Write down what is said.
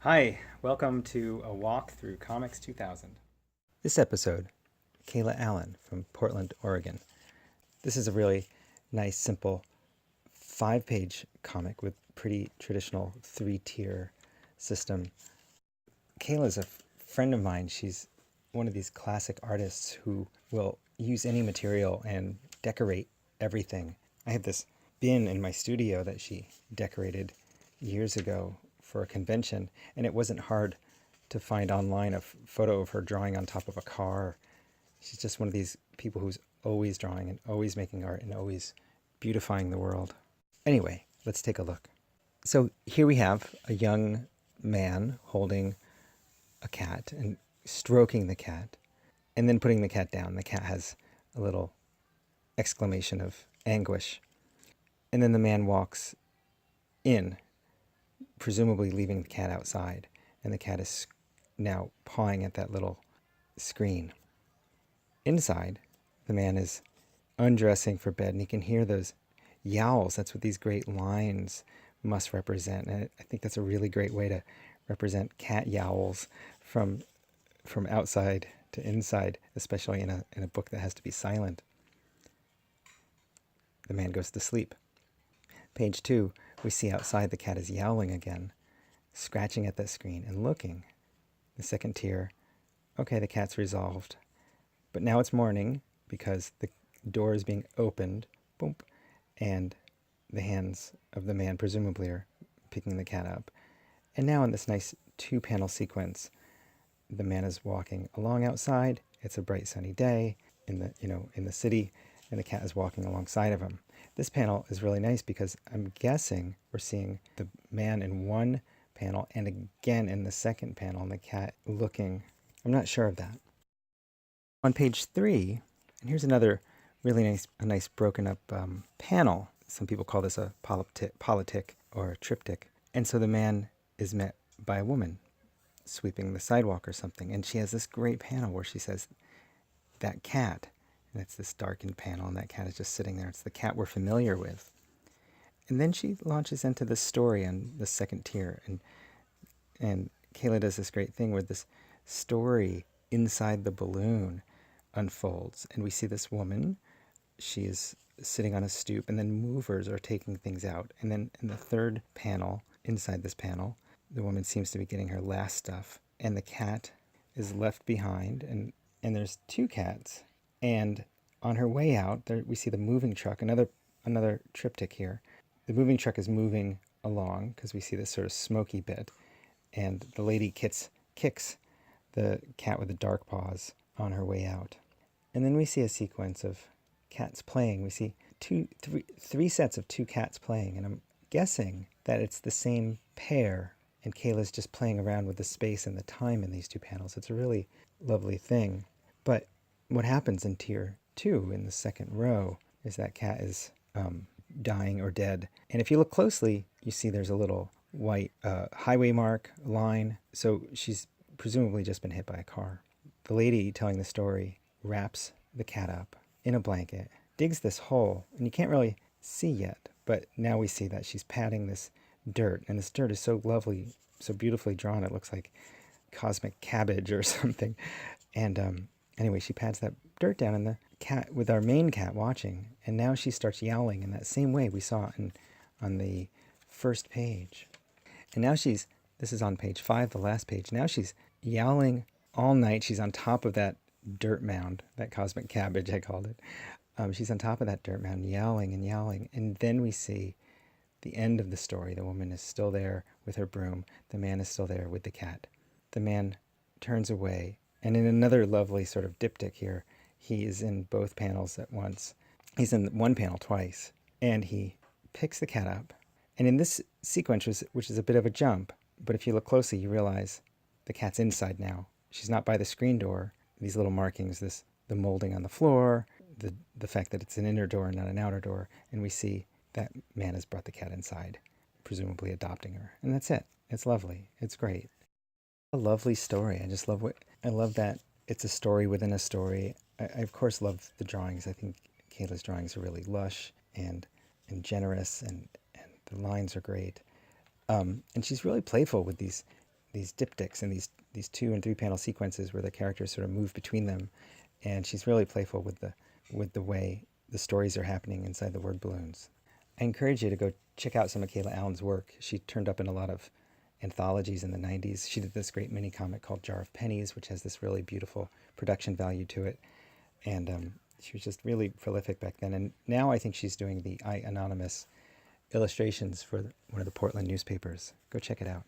Hi, welcome to a walk through Comics 2000. This episode, Kalah Allen from Portland, Oregon. This is a really nice, simple 5-page comic with pretty traditional 3-tier system. Kalah is a friend of mine. She's one of these classic artists who will use any material and decorate everything. I have this bin in my studio that she decorated years ago for a convention, and it wasn't hard to find online a photo of her drawing on top of a car. She's just one of these people who's always drawing and always making art and always beautifying the world. Anyway, let's take a look. So here we have a young man holding a cat and stroking the cat and then putting the cat down. The cat has a little exclamation of anguish. And then the man walks in, presumably leaving the cat outside, and the cat is now pawing at that little screen. Inside, the man is undressing for bed, and he can hear those yowls. That's what these great lines must represent, and I think that's a really great way to represent cat yowls from outside to inside, especially in a book that has to be silent. The man goes to sleep. Page 2, we see outside the cat is yowling again, scratching at that screen and looking. The second tier, okay, the cat's resolved. But now it's morning because the door is being opened, boom, and the hands of the man presumably are picking the cat up. And now in this nice 2-panel sequence, the man is walking along outside. It's a bright sunny day in the city, and the cat is walking alongside of him. This panel is really nice because I'm guessing we're seeing the man in one panel and again in the second panel, and the cat looking. I'm not sure of that. On page 3, and here's another really nice broken up panel. Some people call this a politic or a triptych. And so the man is met by a woman sweeping the sidewalk or something, and she has this great panel where she says, "That cat." And it's this darkened panel, and that cat is just sitting there. It's the cat we're familiar with. And then she launches into the story on the second tier, and Kalah does this great thing where this story inside the balloon unfolds, and we see this woman. She is sitting on a stoop, and then movers are taking things out. And then in the third panel, inside this panel, the woman seems to be getting her last stuff, and the cat is left behind, and there's 2 cats. And on her way out, there we see the moving truck, another triptych here. The moving truck is moving along because we see this sort of smoky bit, and the lady kicks the cat with the dark paws on her way out. And then we see a sequence of cats playing. We see three sets of 2 cats playing, and I'm guessing that it's the same pair, and Kalah's just playing around with the space and the time in these 2 panels. It's a really lovely thing. But what happens in tier 2 in the second row is that cat is dying or dead. And if you look closely, you see there's a little white highway mark line. So she's presumably just been hit by a car. The lady telling the story wraps the cat up in a blanket, digs this hole, and you can't really see yet, but now we see that she's patting this dirt, and this dirt is so lovely, so beautifully drawn, it looks like cosmic cabbage or something. And anyway, she pats that dirt down, and the cat, with our main cat watching, and now she starts yowling in that same way we saw on the first page. And now this is on page 5, the last page. Now she's yowling all night. She's on top of that dirt mound, that cosmic cabbage, I called it. She's on top of that dirt mound, yowling and yowling. And then we see the end of the story. The woman is still there with her broom. The man is still there with the cat. The man turns away. And in another lovely sort of diptych here, he is in both panels at once. He's in one panel twice, and he picks the cat up. And in this sequence, which is a bit of a jump, but if you look closely, you realize the cat's inside now. She's not by the screen door. These little markings, the molding on the floor, the fact that it's an inner door and not an outer door, and we see that man has brought the cat inside, presumably adopting her. And that's it. It's lovely. It's great. A lovely story. I love that it's a story within a story. I of course love the drawings. I think Kalah's drawings are really lush and generous, and the lines are great. And she's really playful with these these diptychs and these 2 and 3 panel sequences where the characters sort of move between them, and she's really playful with the way the stories are happening inside the word balloons. I encourage you to go check out some of Kalah Allen's work. She turned up in a lot of anthologies in the 90s. She did this great mini comic called Jar of Pennies, which has this really beautiful production value to it. And she was just really prolific back then. And now I think she's doing the I Anonymous illustrations for one of the Portland newspapers. Go check it out.